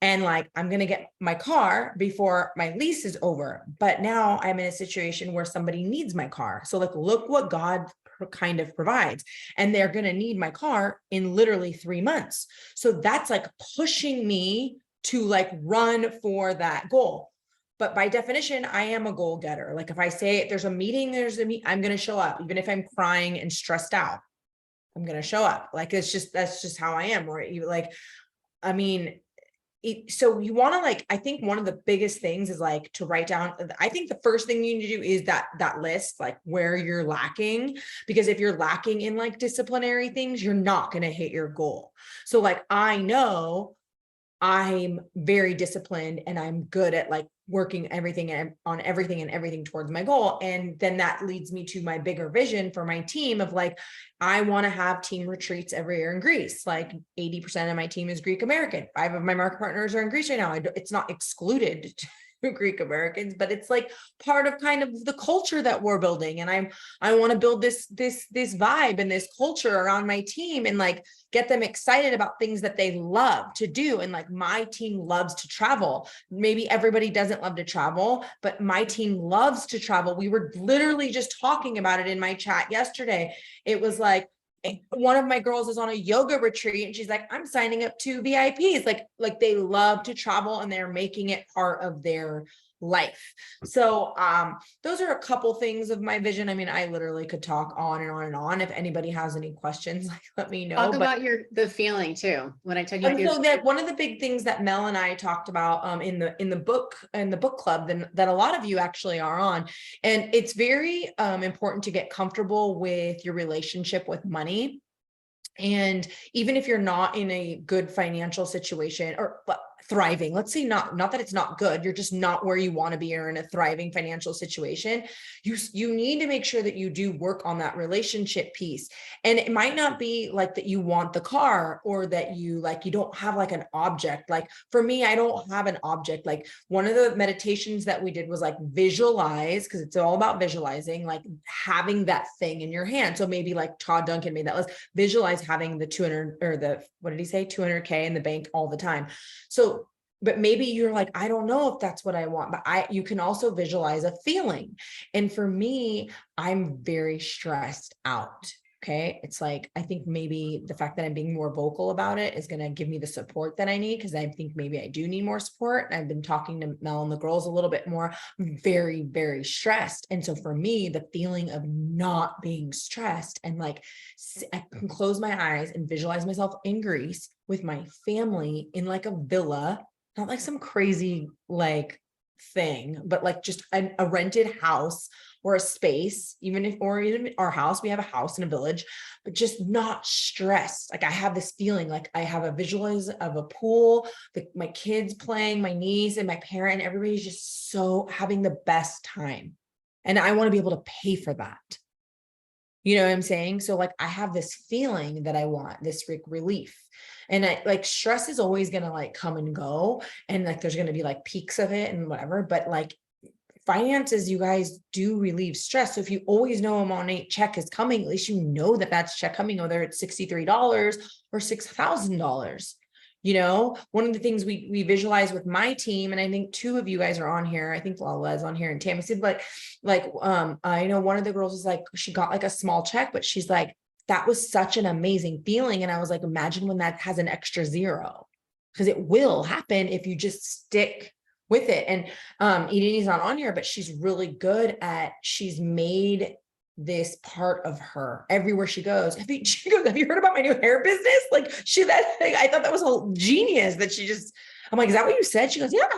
and like I'm going to get my car before my lease is over, but now I'm in a situation where somebody needs my car. So like look what God kind of provides, and they're going to need my car in literally 3 months. So that's like pushing me to like run for that goal. But by definition, I am a goal getter. Like if I say there's a meeting, I'm going to show up, even if I'm crying and stressed out. I'm going to show up. Like that's just how I am. Or you like, I mean, so you want to like, I think one of the biggest things is like to write down. I think the first thing you need to do is that list, like where you're lacking, because if you're lacking in like disciplinary things, you're not going to hit your goal. So like, I know I'm very disciplined and I'm good at like working everything and on everything and everything towards my goal. And then that leads me to my bigger vision for my team of like, I want to have team retreats every year in Greece. Like 80% of my team is Greek American. 5 of my market partners are in Greece right now. It's not excluded to Greek Americans, but it's like part of kind of the culture that we're building. And I want to build this vibe and this culture around my team and like get them excited about things that they love to do. And like my team loves to travel. Maybe everybody doesn't love to travel, but my team loves to travel. We were literally just talking about it in my chat yesterday. It was like, one of my girls is on a yoga retreat and she's like, I'm signing up to VIPs. Like they love to travel and they're making it part of their life. So those are a couple things of my vision. I mean, I literally could talk on and on and on. If anybody has any questions, like let me know. Talk about the feeling too. When I took you through. So that one of the big things that Mel and I talked about in the book club that a lot of you actually are on, and it's very important to get comfortable with your relationship with money. And even if you're not in a good financial situation or thriving, let's say not that it's not good, you're just not where you want to be or in a thriving financial situation, you need to make sure that you do work on that relationship piece. And it might not be like that you want the car or that you don't have like an object. Like for me, I don't have an object. Like one of the meditations that we did was like visualize, because it's all about visualizing, like having that thing in your hand. So maybe like Todd Duncan made that list, visualize having the 200 or the, what did he say? 200K in the bank all the time. So, but maybe you're like, I don't know if that's what I want, but you can also visualize a feeling. And for me, I'm very stressed out. Okay. It's like, I think maybe the fact that I'm being more vocal about it is going to give me the support that I need. Cause I think maybe I do need more support. And I've been talking to Mel and the girls a little bit more. I'm very, very stressed. And so for me, the feeling of not being stressed and like, I can close my eyes and visualize myself in Greece with my family in like a villa, not like some crazy, like thing, but like just a rented house or a space, even our house, we have a house in a village, but just not stressed. Like I have this feeling like I have a visualization of a pool, my kids playing, my niece and my parent, everybody's just so having the best time. And I want to be able to pay for that. You know what I'm saying? So like, I have this feeling that I want this relief, and I like stress is always going to like come and go. And like, there's going to be like peaks of it and whatever, but like finances, you guys do relieve stress. So if you always know a money check is coming, at least you know that that's check coming, whether it's $63 or $6,000. You know, one of the things we visualize with my team, and I think two of you guys are on here. I think Lala's on here and Tammy said, but like, I know one of the girls is like, she got like a small check, but she's like, that was such an amazing feeling. And I was like, imagine when that has an extra zero, because it will happen if you just stick with it. And Edie's not on here, but she's really good at, she's made this part of her everywhere she goes. She goes, have you heard about my new hair business? Like that thing, I thought that was a genius that she just, I'm like, is that what you said? She goes, yeah.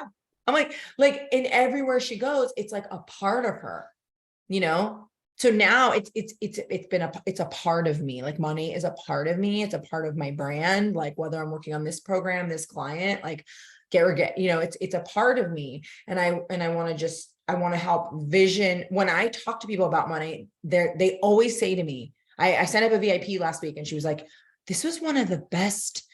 I'm like, and everywhere she goes, it's like a part of her, you know? So now it's a part of me. Like money is a part of me. It's a part of my brand. Like whether I'm working on this program, this client, like get, you know, it's a part of me. And I want to help vision. When I talk to people about money, they always say to me, I sent up a VIP last week and she was like, this was one of the best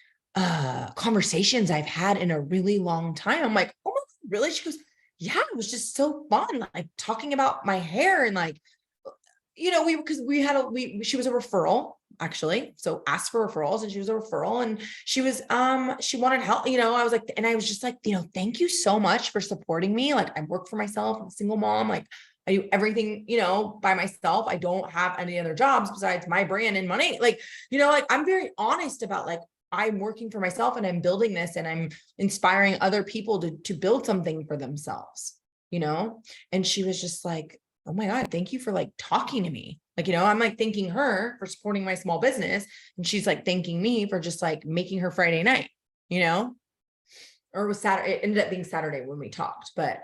conversations I've had in a really long time. I'm like, oh, really? She goes, yeah, it was just so fun. Like talking about my hair and like, you know, she was a referral actually. So asked for referrals and she was a referral and she wanted help, you know, I was like, and I was just like, you know, thank you so much for supporting me. Like I work for myself, I'm a single mom. Like I do everything, you know, by myself. I don't have any other jobs besides my brand and money. Like, you know, like I'm very honest about like, I'm working for myself and I'm building this and I'm inspiring other people to build something for themselves, you know? And she was just like, oh my God, thank you for like talking to me. Like, you know, I'm like thanking her for supporting my small business. And she's like thanking me for just like making her Friday night, you know, or it was Saturday. It ended up being Saturday when we talked, but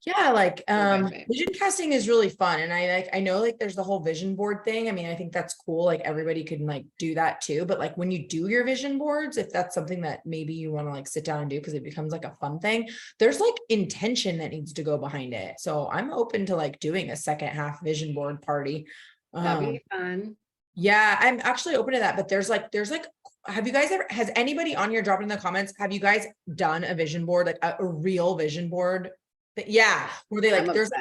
yeah, like vision casting is really fun. And I know like there's the whole vision board thing. I mean, I think that's cool. Like everybody can like do that too. But like when you do your vision boards, if that's something that maybe you want to like sit down and do because it becomes like a fun thing, there's like intention that needs to go behind it. So I'm open to like doing a second half vision board party. That'd be fun. Yeah, I'm actually open to that. But there's like, have you guys has anybody on here dropped in the comments? Have you guys done a vision board, like a real vision board? Yeah, where they like there's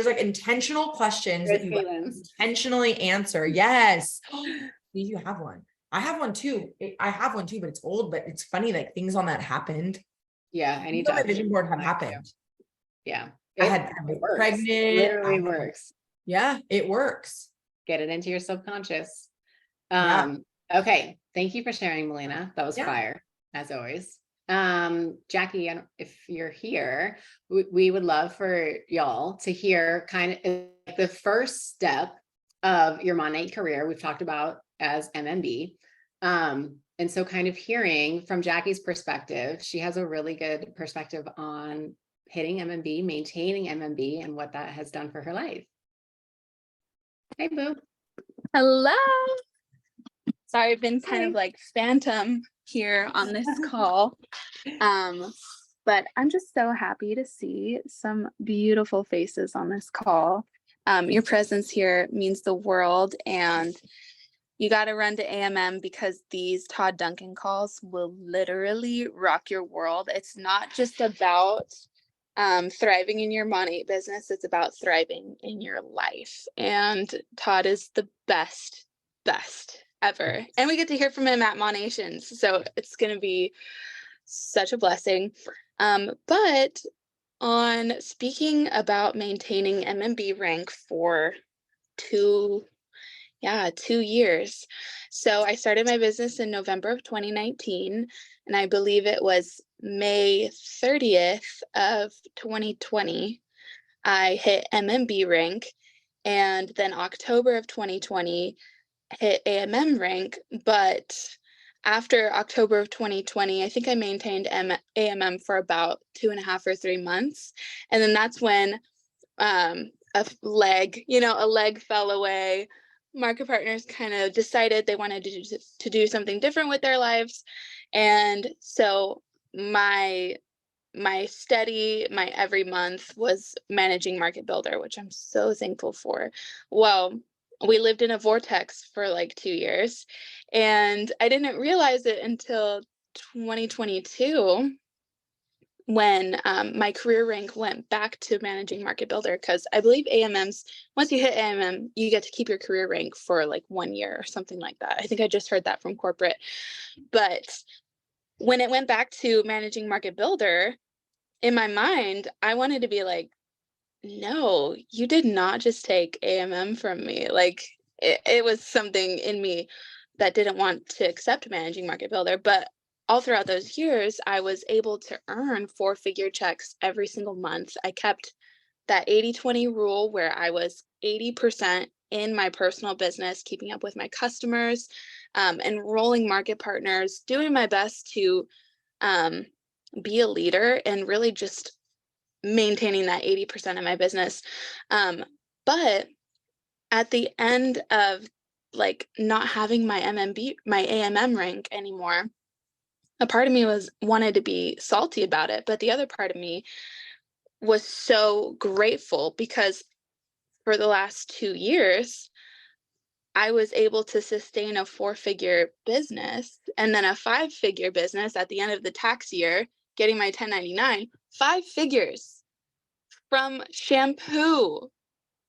like intentional questions that you intentionally answer. Yes. You have one. I have one too. I have one too, but it's old, but it's funny, like things on that happened. Yeah, I need to. My vision board have happened. Yeah. I had pregnant. It literally works. Yeah, it works. Get it into your subconscious. Okay. Thank you for sharing, Melina. That was fire, as always. Jackie, if you're here, we would love for y'all to hear kind of like the first step of your Monate career we've talked about as MMB. And so kind of hearing from Jackie's perspective, she has a really good perspective on hitting MMB, maintaining MMB, and what that has done for her life. Hey, boo. Hello. Sorry, I've been kind of like phantom here on this call. But I'm just so happy to see some beautiful faces on this call. Your presence here means the world, and you got to run to AMM because these Todd Duncan calls will literally rock your world. It's not just about thriving in your Monate business, it's about thriving in your life. And Todd is the best ever. And we get to hear from him at Monations. So it's going to be such a blessing. But on speaking about maintaining MMB rank for 2 years. So I started my business in November of 2019, and I believe it was May 30th of 2020, I hit MMB rank, and then October of 2020 hit AMM rank, but after October of 2020, I think I maintained AMM for about 2.5 or 3 months. And then that's when a leg fell away. Market partners kind of decided they wanted to do something different with their lives. And so my every month was managing Market Builder, which I'm so thankful for. Well, we lived in a vortex for like 2 years, and I didn't realize it until 2022 when my career rank went back to managing Market Builder, because I believe AMMs, once you hit AMM, you get to keep your career rank for like 1 year or something like that. I think I just heard that from corporate. But when it went back to managing Market Builder, in my mind, I wanted to be like, no, you did not just take AMM from me. Like it was something in me that didn't want to accept managing Market Builder. But all throughout those years, I was able to earn 4-figure checks every single month. I kept that 80-20 rule where I was 80% in my personal business, keeping up with my customers, enrolling market partners, doing my best to be a leader and really just maintaining that 80% of my business. But at the end of like not having my AMM rank anymore, a part of me wanted to be salty about it, but the other part of me was so grateful because for the last 2 years, I was able to sustain a 4-figure business and then a 5-figure business at the end of the tax year, getting my 1099, 5 figures from shampoo,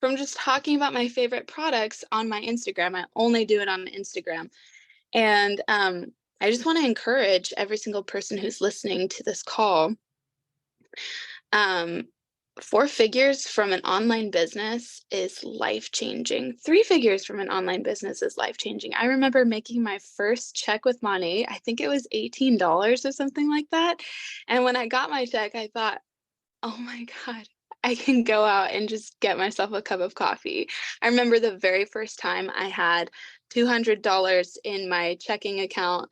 from just talking about my favorite products on my Instagram. I only do it on Instagram. And I just want to encourage every single person who's listening to this call. 4 figures from an online business is life-changing. 3 figures from an online business is life-changing. I remember making my first check with Monat. I think it was $18 or something like that. And when I got my check, I thought, oh my God, I can go out and just get myself a cup of coffee. I remember the very first time I had $200 in my checking account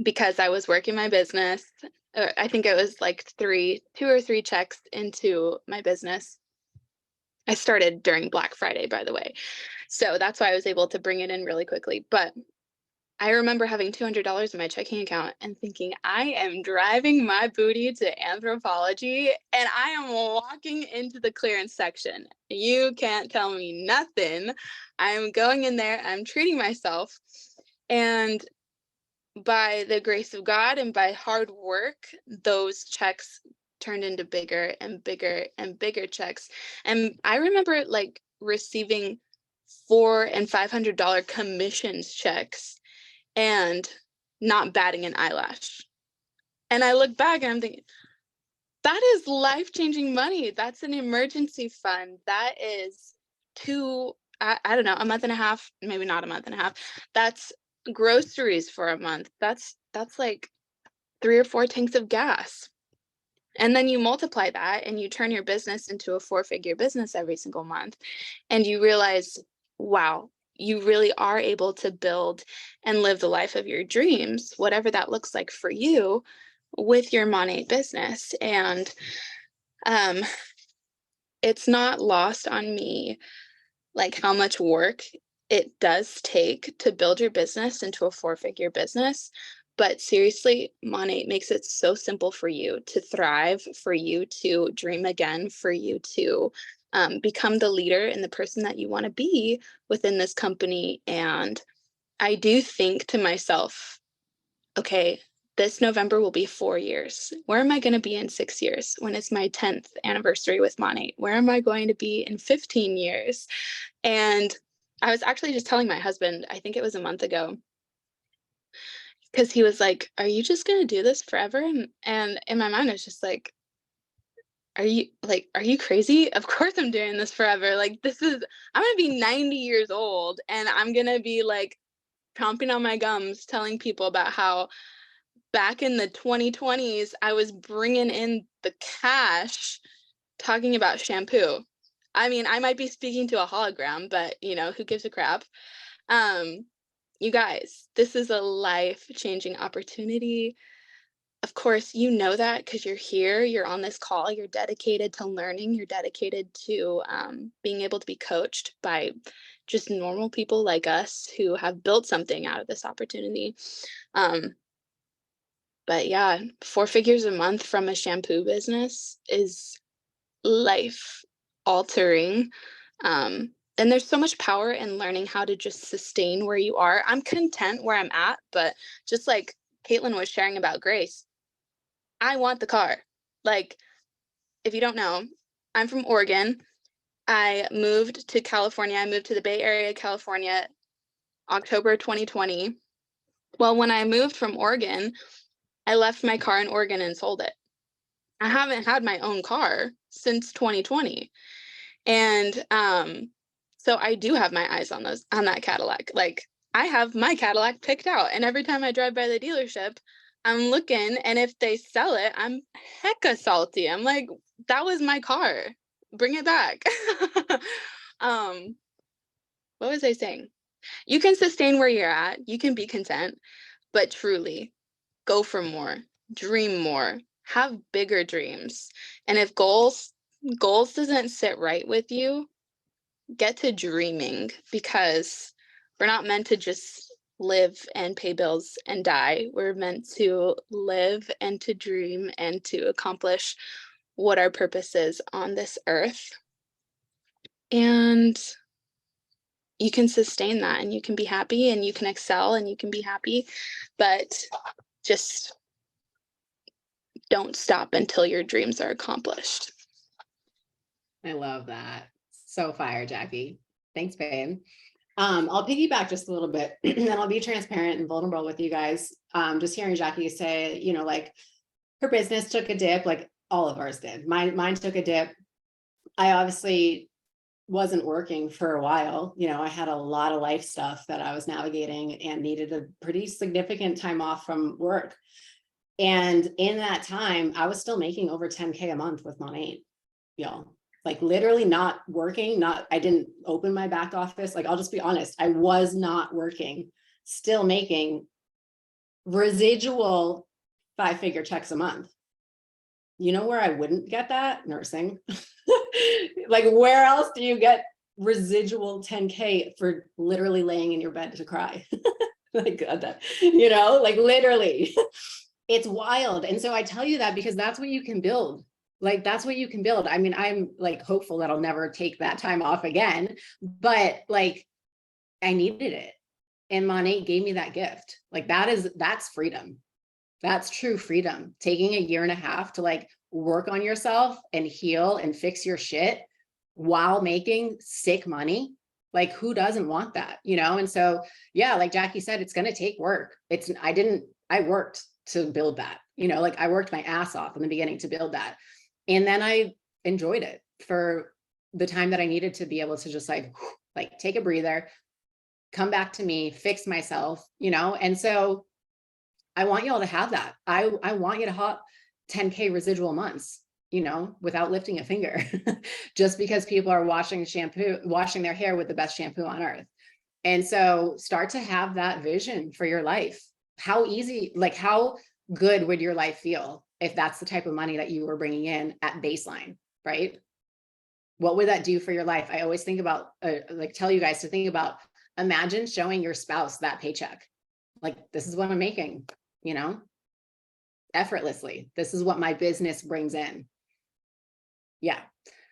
because I was working my business. I think it was like 2 or 3 checks into my business. I started during Black Friday, by the way. So that's why I was able to bring it in really quickly. But I remember having $200 in my checking account and thinking, I am driving my booty to Anthropologie and I am walking into the clearance section. You can't tell me nothing. I am going in there, I'm treating myself. And by the grace of God and by hard work, those checks turned into bigger and bigger and bigger checks. And I remember like receiving $400 and $500 commissions checks and not batting an eyelash. And I look back and I'm thinking, that is life-changing money. That's an emergency fund. That is I don't know, a month and a half, maybe not a month and a half. That's groceries for a month. That's like 3 or 4 tanks of gas. And then you multiply that and you turn your business into a 4-figure business every single month. And you realize, wow, you really are able to build and live the life of your dreams, whatever that looks like for you, with your Monat business. And it's not lost on me like how much work it does take to build your business into a 4-figure business. But seriously, Monat makes it so simple for you to thrive, for you to dream again, for you to become the leader and the person that you want to be within this company. And I do think to myself, okay, this November will be 4 years. Where am I going to be in 6 years when it's my 10th anniversary with Monat? Where am I going to be in 15 years? And I was actually just telling my husband, I think it was a month ago, because he was like, are you just going to do this forever? And in my mind, I was just like, are you crazy? Of course I'm doing this forever. Like I'm going to be 90 years old and I'm going to be like chomping on my gums telling people about how back in the 2020s, I was bringing in the cash talking about shampoo. I mean, I might be speaking to a hologram, but who gives a crap? you guys, this is a life-changing opportunity. Of course, you know that because you're here, you're on this call, you're dedicated to learning, you're dedicated to being able to be coached by just normal people like us who have built something out of this opportunity. Um, but yeah, 4 figures a month from a shampoo business is life altering. And there's so much power in learning how to just sustain where you are. I'm content where I'm at, but just like Caitlin was sharing about Grace, I want the car. Like, if you don't know, I'm from Oregon. I moved to California. I moved to the Bay Area, California, October 2020. Well, when I moved from Oregon, I left my car in Oregon and sold it. I haven't had my own car since 2020. And so I do have my eyes on that Cadillac. Like, I have my Cadillac picked out, and every time I drive by the dealership, I'm looking, and if they sell it, I'm hecka salty. I'm like, that was my car. Bring it back. um, what was I saying? You can sustain where you're at, you can be content, but truly go for more, dream more, have bigger dreams. And if goals doesn't sit right with you, get to dreaming, because we're not meant to just live and pay bills and die. We're meant to live and to dream and to accomplish what our purpose is on this earth. And you can sustain that, and you can be happy, and you can excel, and you can be happy, but just don't stop until your dreams are accomplished. I love that. So fire, Jackie. Thanks, babe. I'll piggyback just a little bit and I'll be transparent and vulnerable with you guys. Just hearing Jackie say, you know, like her business took a dip, like all of ours did. Mine took a dip. I obviously wasn't working for a while. You know, I had a lot of life stuff that I was navigating and needed a pretty significant time off from work. And in that time, I was still making over 10K a month with Monate, y'all. Like literally not working, I didn't open my back office. Like, I'll just be honest, I was not working, still making residual 5-figure checks a month. You know where I wouldn't get that? Nursing. Like, where else do you get residual 10K for literally laying in your bed to cry? Like, you know, like literally. It's wild. And so I tell you that because that's what you can build. Like, that's what you can build. I mean, I'm like hopeful that I'll never take that time off again, but like, I needed it. And Monate gave me that gift. Like, that's freedom. That's true freedom. Taking a year and a half to like work on yourself and heal and fix your shit while making sick money. Like, who doesn't want that, you know? And so, yeah, like Jackie said, it's going to take work. I worked to build that, you know, like I worked my ass off in the beginning to build that. And then I enjoyed it for the time that I needed to be able to just like take a breather, come back to me, fix myself, you know? And so I want y'all to have that. I want you to have 10K residual months, you know, without lifting a finger, just because people are washing their hair with the best shampoo on earth. And so start to have that vision for your life. How easy, like how good would your life feel if that's the type of money that you were bringing in at baseline, right? What would that do for your life? I always think about, like tell you guys to think about, imagine showing your spouse that paycheck. Like, this is what I'm making, you know, effortlessly. This is what my business brings in. Yeah.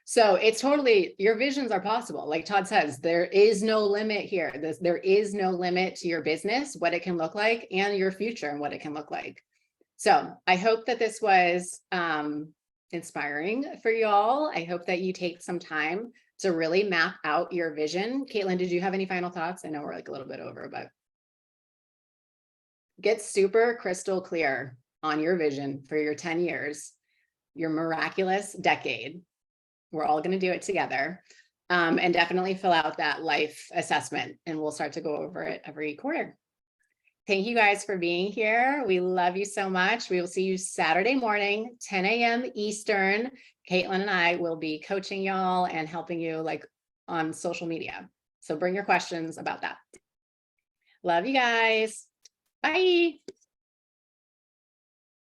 So it's totally, your visions are possible. Like Todd says, there is no limit here. There is no limit to your business, what it can look like, and your future and what it can look like. So I hope that this was inspiring for y'all. I hope that you take some time to really map out your vision. Caitlin, did you have any final thoughts? I know we're like a little bit over, but get super crystal clear on your vision for your 10 years, your miraculous decade. We're all going to do it together. And definitely fill out that life assessment, and we'll start to go over it every quarter. Thank you guys for being here. We love you so much. We will see you Saturday morning, 10 a.m. Eastern. Caitlin and I will be coaching y'all and helping you like on social media. So bring your questions about that. Love you guys. Bye.